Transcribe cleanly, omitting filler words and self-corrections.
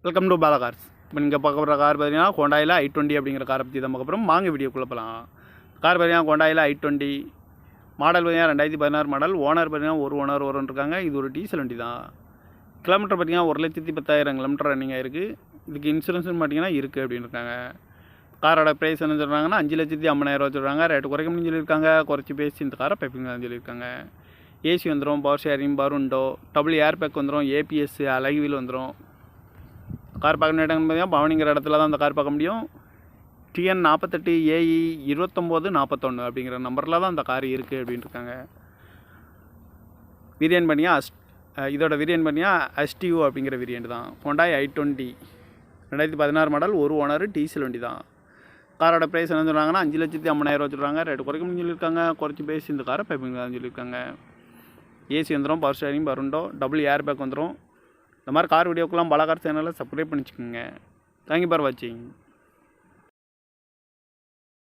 Welcome to Bala cars. இப்போ நீங்கள் பார்க்க போகிற கார் பார்த்தீங்கன்னா ஹோண்டாயில் i20 அப்படிங்கிற காரை பற்றி தான் பார்க்க போகிறோம். வாங்க வீடியோக்குள்ளே போகலாம். கார் பார்த்தீங்கன்னா ஹோண்டாயில் i20 மாடல் பார்த்தீங்கன்னா 2016 மாடல். ஓனர் பார்த்தீங்கன்னா ஒரு ஓனர் இருக்காங்க. இது ஒரு டீசல் வண்டி தான். கிலோமீட்டர் பார்த்தீங்கன்னா 1,10,000 கிலோமீட்டர் ரன்னிங் ஆயிருக்கு. இதுக்கு இன்சூரன்ஸ்னு பார்த்தீங்கன்னா இருக்குது அப்படின்னு இருக்காங்க. காரோட ப்ரைஸ் என்ன சொல்கிறாங்கன்னா 5,50,000 சொல்கிறாங்க. ரேட்டு குறைக்க முடியும்னு சொல்லியிருக்காங்க. குறைச்சி பேசி இந்த காரை பைப்பிங்கன்னு சொல்லியிருக்காங்க. ஏசி வந்துடும், பவர் ஷேரிங், பருண்டோ, டபுள் ஏர் பேக் வந்துடும், ஏபிஎஸ், அலகி வீல் வந்துடும். கார் பார்க்கணும் இடம்னு பார்த்தீங்கன்னா பவனிங்கிற இடத்துல தான் அந்த கார் பார்க்க முடியும். TN 48 AE 2941 அப்படிங்கிற நம்பரில் தான் அந்த கார் இருக்குது அப்படின்னு இருக்காங்க. வேரியன்ட் பண்ணியா இதோட வேரியன்ட் பண்ணியா STU அப்படிங்கிற வேரியன்ட் தான். ஹோண்டாய் i20 2016 மாடல், ஒரு ஓனர், டீசல் வண்டி தான். காரோட ப்ரைஸ் என்ன சொல்கிறாங்கன்னா 5,50,000 சொல்கிறாங்க. ரேட்டு குறைக்க முடியும்னு சொல்லியிருக்காங்க. குறைச்சி பேசி இந்த காரை பைப்பிங் தான் சொல்லியிருக்காங்க. ஏசி வந்துடும், பவர் ஸ்டேரிங், பருண்டோ, டபுள் ஏர் பேக் வந்துடும். இந்த மாதிரி கார் வீடியோக்கெல்லாம் பாலா கார் சேனலில் சப்ஸ்கிரைப் பண்ணிச்சுக்கோங்க. தேங்க்யூ ஃபார் வாட்சிங்.